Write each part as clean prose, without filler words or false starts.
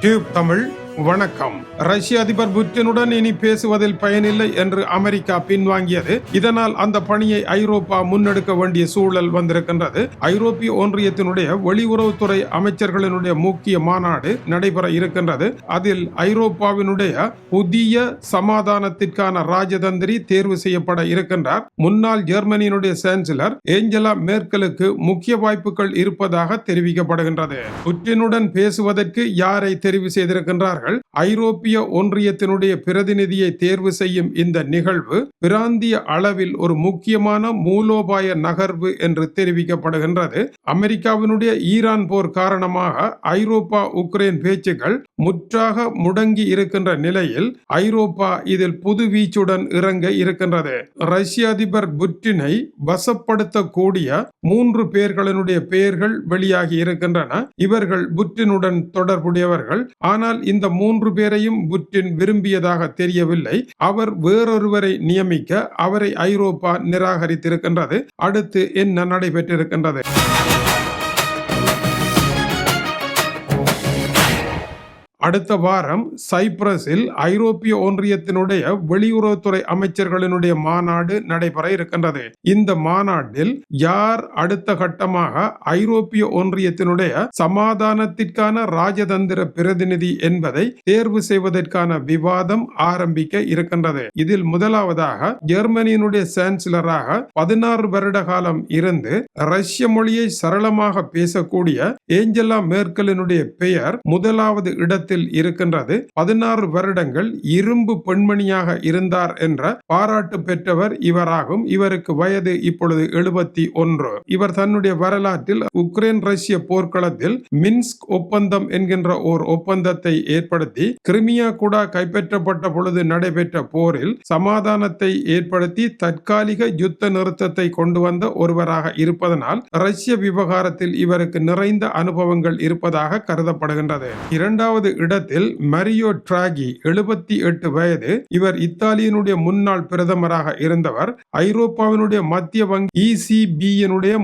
Tube Tamil வணக்கம். ரஷ்ய அதிபர் புட்டினுடன் இனி பேசுவதில் பயனில்லை என்று அமெரிக்கா பின்வாங்கியது. இதனால் அந்த பணியை ஐரோப்பா முன்னெடுக்க வேண்டிய சூழல் வந்திருக்கின்றது. ஐரோப்பிய ஒன்றியத்தினுடைய வெளியுறவுத்துறை அமைச்சர்களினுடைய முக்கிய மாநாடு நடைபெற இருக்கின்றது. அதில் ஐரோப்பாவினுடைய புதிய சமாதானத்திற்கான ராஜதந்திரி தேர்வு செய்யப்பட இருக்கின்றார். முன்னாள் ஜெர்மனியினுடைய சான்சலர் ஏஞ்சலா மேர்க்கலுக்கு முக்கிய வாய்ப்புகள் இருப்பதாக தெரிவிக்கப்படுகின்றது. புட்டினுடன் பேசுவதற்கு யாரை தெரிவு செய்திருக்கின்றார்கள்? ஐரோப்பிய ஒன்றியத்தினுடைய பிரதிநிதியை தேர்வு செய்யும் இந்த நிகழ்வு பிராந்திய அளவில் ஒரு முக்கியமான மூலோபாய நகர்வு என்று தெரிவிக்கப்படுகின்றது. அமெரிக்காவினுடைய ஈரான் போர் காரணமாக ஐரோப்பா உக்ரைன் பேச்சுக்கள் முற்றாக முடங்கி இருக்கின்ற நிலையில் ஐரோப்பா இதில் புது வீச்சுடன் இறங்க இருக்கின்றது. ரஷ்ய அதிபர் புட்டினை வசப்படுத்தக்கூடிய 3 பேர்களினுடைய பெயர்கள் வெளியாகி இருக்கின்றன. இவர்கள் புட்டினுடன் தொடர்புடையவர்கள். ஆனால் இந்த 3 பேரையும் புட்டின் விரும்பியதாக தெரியவில்லை. அவர் வேறொருவரை நியமிக்க அவரை ஐரோப்பா நிராகரித்திருக்கின்றது. அடுத்து என்ன நடைபெற்றிருக்கின்றது? அடுத்த வாரம் சைப்ரஸில் ஐரோப்பிய ஒன்றியத்தினுடைய வெளியுறவுத்துறை அமைச்சர்களினுடைய மாநாடு நடைபெற இருக்கின்றது. இந்த மாநாட்டில் யார் அடுத்த கட்டமாக ஐரோப்பிய ஒன்றியத்தினுடைய சமாதானத்திற்கான ராஜதந்திர பிரதிநிதி என்பதை தேர்வு செய்வதற்கான விவாதம் ஆரம்பிக்க இருக்கின்றது. இதில் முதலாவதாக ஜெர்மனியினுடைய சான்சலராக 16 வருட காலம் இருந்து ரஷ்ய மொழியை சரளமாக பேசக்கூடிய ஏஞ்சலா மேர்க்கலினுடைய பெயர் முதலாவது இடத்தில் இருக்கின்றது. 16 வருடங்கள் இரும்பு பெண்மணியாக இருந்தார் என்ற பாராட்டு பெற்றவர் இவராகும். இவருக்கு வயது இப்பொழுது 71. இவர் தன்னுடைய வரலாற்றில் உக்ரைன் ரஷ்ய போர்க்களத்தில் மின்ஸ்க் ஒப்பந்தம் என்கின்ற ஓர் ஒப்பந்தத்தை ஏற்படுத்தி கிரிமியா கூட கைப்பற்றப்பட்ட பொழுது நடைபெற்ற போரில் சமாதானத்தை ஏற்படுத்தி தற்காலிக யுத்த நிறுத்தத்தை கொண்டு வந்த ஒருவராக இருப்பதனால் ரஷ்ய விவகாரத்தில் இவருக்கு நிறைந்த அனுபவங்கள் இருப்பதாக கருதப்படுகின்றது. இரண்டாவது இடத்தில் மரியோ டிராகி 78 வயது. இவர் இத்தாலியினுடைய முன்னாள் பிரதமராக இருந்தவர். ஐரோப்பாவினுடைய மத்திய வங்கி ECB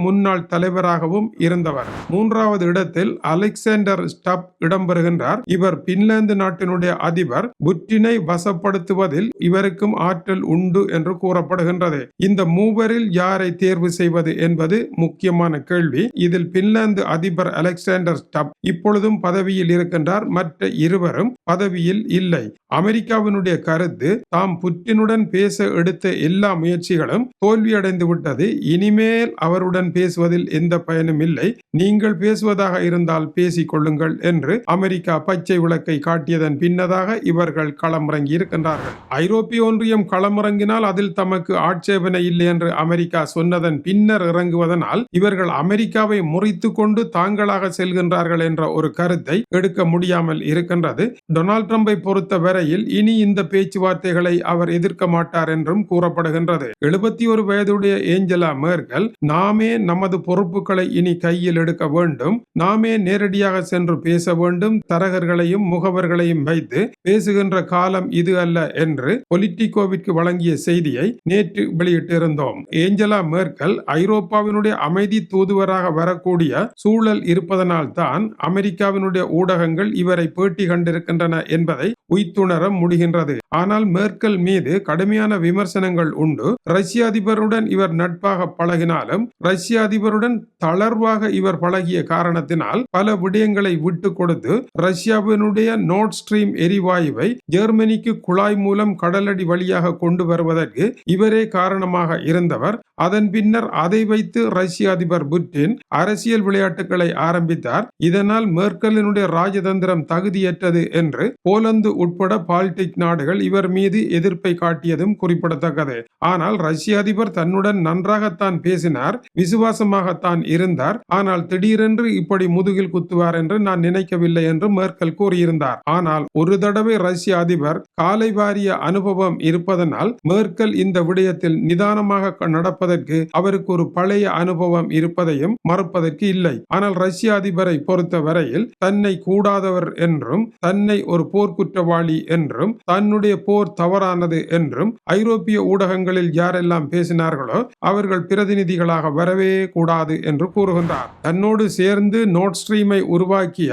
முன்னாள் தலைவராகவும் இருந்தவர். மூன்றாவது இடத்தில் அலெக்சாண்டர் ஸ்டப் இடம்பெறுகின்றார். இவர் பின்லாந்து நாட்டினுடைய அதிபர். புட்டினை வசப்படுத்துவதில் இவருக்கும் ஆற்றல் உண்டு என்று கூறப்படுகின்றது. இந்த மூவரில் யாரை தேர்வு செய்வது என்பது முக்கியமான கேள்வி. இதில் பின்லாந்து அதிபர் அலெக்சாண்டர் ஸ்டப் இப்பொழுதும் பதவியில் இருக்கின்றார். மற்ற இருவரும் பதவியில் இல்லை. அமெரிக்காவினுடைய கருத்து, தாம் புட்டினுடன் பேச எடுத்த எல்லா முயற்சிகளும் தோல்வியடைந்து விட்டது. இனிமேல் அவருடன் பேசுவதில் எந்த பயனும் இல்லை. நீங்கள் பேசுவதாக இருந்தால் பேசிக் கொள்ளுங்கள் என்று அமெரிக்கா பச்சை விளக்கை காட்டியதன் பின்னதாக இவர்கள் களமிறங்கி இருக்கின்றார்கள். ஐரோப்பிய ஒன்றியம் களமிறங்கினால் அதில் தமக்கு ஆட்சேபனை இல்லை என்று அமெரிக்கா சொன்னதன் பின்னர் இறங்குவதனால் இவர்கள் அமெரிக்காவை முறித்து கொண்டு தாங்களாக செல்கின்றார்கள் என்ற ஒரு கருத்தை எடுக்க முடியாமல் இருக்கின்றது. டொனால்ட் ட்ரம்பை பொறுத்த வரையில் இனி இந்த பேச்சுவார்த்தைகளை அவர் எதிர்க்க மாட்டார் என்றும் கூறப்படுகின்றது. 71 வயதுடைய ஏஞ்சலா மேர்க்கல், நாமே நமது பொறுப்புகளை இனி கையில் எடுக்க வேண்டும், நாமே நேரடியாக சென்று பேச வேண்டும், தரகர்களையும் முகவர்களையும் வைத்து பேசுகின்ற காலம் இது அல்ல என்று பொலிட்டிகோவிற்கு வழங்கிய செய்தியை நேற்று வெளியிட்டிருந்தோம். ஏஞ்சலா மேர்க்கல் ஐரோப்பாவினுடைய அமைதி தூதுவராக வரக்கூடிய சூழல் இருப்பதனால் தான் அமெரிக்காவினுடைய ஊடகங்கள் இவரை பேட்டி கண்டிருக்கின்றன என்பதை உய்த்துணர முடிகின்றது. ஆனால் மேர்க்கல் மீது கடுமையான விமர்சனங்கள் உண்டு. ரஷ்ய அதிபருடன் இவர் நட்பாக பழகினாலும் ரஷ்ய அதிபருடன் தளர்வாக இவர் பழகிய காரணத்தினால் பல விடயங்களை விட்டு கொடுத்து ரஷ்யாவினுடைய நோர்ட் ஸ்ட்ரீம் எரிவாயுவை ஜெர்மனிக்கு குழாய் மூலம் கடலடி வழியாக கொண்டு வருவதற்கு இவரே காரணமாக இருந்தவர். அதன் பின்னர் அதை வைத்து ரஷ்ய அதிபர் புட்டின் அரசியல் விளையாட்டுகளை ஆரம்பித்தார். இதனால் மேர்க்கலினுடைய ராஜதந்திரம் தகுதியற்றது என்று போலந்து உட்பட பால்டிக் நாடுகள் இவர் மீது எதிர்ப்பை காட்டியதும் குறிப்பிடத்தக்கது. ஆனால் ரஷ்ய அதிபர் தன்னுடன் நன்றாகத்தான் பேசினார், விசுவாசமாகத்தான் இருந்தார். ஆனால் திடீரென்று இப்படி முதுகில் குத்துவார் என்று நான் நினைக்கவில்லை என்று மேர்க்கல் கூறியிருந்தார். ஆனால் ஒரு தடவை ரஷ்ய அதிபர் காலை வாரிய அனுபவம் இருப்பதனால் மேர்க்கல் இந்த விடயத்தில் நிதானமாக நடப்பதற்கு அவருக்கு ஒரு பழைய அனுபவம் இருப்பதையும் மறுப்பதற்கு இல்லை. ஆனால் ரஷ்ய அதிபரை பொறுத்த வரையில் தன்னை கூடாதவர் என்றும் தன்னை ஒரு போர்க்குற்றவாளி என்றும் தன்னுடைய போர் தவறானது என்றும் ஐரோப்பிய ஊடகங்களில் யாரெல்லாம் பேசினார்களோ அவர்கள் பிரதிநிதிகளாக வரவே கூடாது என்று கூறுகின்றார். தன்னோடு சேர்ந்து நோர்ட் ஸ்ட்ரீமை உருவாக்கிய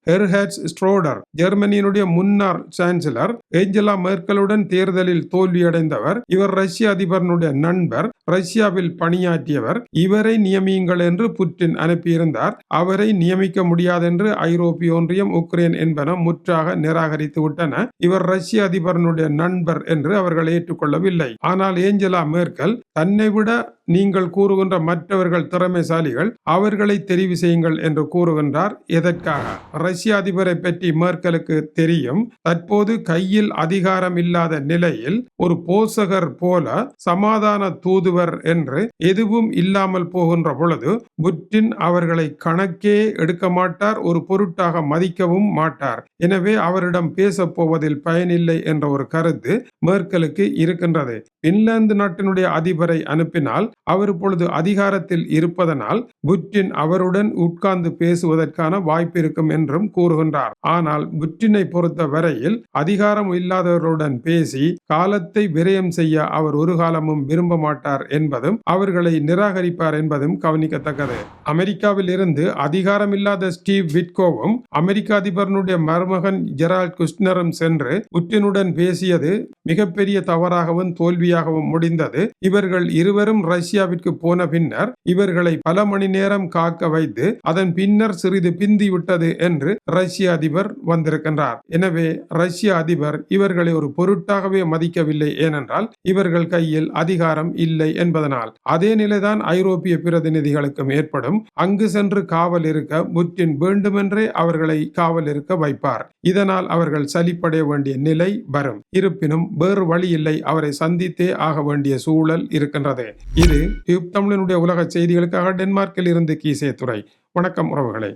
ஹெர்ஹர்ட் ஸ்ட்ரோடர். ஜெர்மனியினுடைய முன்னாள் சான்சலர் ஏஞ்சலா மெர்க்கலுடன் தேர்தலில் தோல்வியடைந்தவர். இவர் ரஷ்ய அதிபரனுடைய நண்பர், ரஷ்யாவில் பணியாற்றியவர். இவரை நியமியுங்கள் என்று புட்டின் அனுப்பியிருந்தார். அவரை நியமிக்க முடியாதென்று ஐரோப்பிய ஒன்றியம், உக்ரைன் என்பன முற்றாக நிராகரித்து விட்டன. இவர் ரஷ்ய அதிபரனுடைய நண்பர் என்று அவர்கள் ஏற்றுக்கொள்ளவில்லை. ஆனால் ஏஞ்சலா மெர்க்கல் தன்னை விட நீங்கள் கூறுகின்ற மற்றவர்கள் திறமைசாலிகள், அவர்களை தெரிவு செய்யுங்கள் என்று கூறுகின்றார். எதற்காக? ரஷ்ய அதிபரை பற்றி மெர்க்கலுக்கு தெரியும். தற்போது கையில் அதிகாரம் இல்லாத நிலையில் ஒரு போசகர் போல சமாதான தூதுவர் என்று எதுவும் இல்லாமல் போகின்ற பொழுது புட்டின் அவர்களை கணக்கே எடுக்க மாட்டார், ஒரு பொருட்டாக மதிக்கவும் மாட்டார். எனவே அவரிடம் பேசப் போவதில் பயனில்லை என்ற ஒரு கருத்து மெர்க்கலுக்கு இருக்கின்றது. பின்லாந்து நாட்டினுடைய அதிபரை அனுப்பினால் அவர் இப்பொழுது அதிகாரத்தில் இருப்பதனால் புட்டின் அவருடன் உட்கார்ந்து பேசுவதற்கான வாய்ப்பு இருக்கும் என்றும் கூறுகின்றார். ஆனால் புட்டினை பொறுத்த வரையில் அதிகாரம் இல்லாதவர்களுடன் பேசி காலத்தை விரயம் செய்ய அவர் ஒரு காலமும் விரும்ப மாட்டார் என்பதும் அவர்களை நிராகரிப்பார் என்பதும் கவனிக்கத்தக்கது. அமெரிக்காவில் இருந்து அதிகாரம் இல்லாத ஸ்டீவ் விட்கோவும் அமெரிக்க அதிபரனுடைய மருமகன் ஜெரால்ட் குஷ்னரும் சென்று புட்டினுடன் பேசியது மிகப்பெரிய தவறாகவும் தோல்வியாகவும் முடிந்தது. இவர்கள் இருவரும் ரஷ்யாவிற்கு போன பின்னர் இவர்களை பல மணி நேரம் காக்க வைத்து அதன் பின்னர் சிறிது பிந்தி விட்டது என்று ரஷ்ய அதிபர் வந்திருக்கின்றார். எனவே ரஷ்ய அதிபர் இவர்களை ஒரு பொருட்டாகவே மதிக்கவில்லை. ஏனென்றால் இவர்கள் கையில் அதிகாரம் இல்லை என்பதனால். அதே நிலைதான் ஐரோப்பிய பிரதிநிதிகளுக்கும் ஏற்படும். அங்கு சென்று காவல் இருக்க புட்டின் வேண்டுமென்றே அவர்களை காவல் இருக்க வைப்பார். இதனால் அவர்கள் சலிப்படைய வேண்டிய நிலை வரும். இருப்பினும் வேறு வழி இல்லை, அவரை சந்தித்தே ஆக வேண்டிய சூழல் இருக்கின்றது. இது டியூப் தமிழினுடைய உலக செய்திகளுக்காக டென்மார்க்கில் இருந்து கீசே துறை. வணக்கம் உறவுகளே.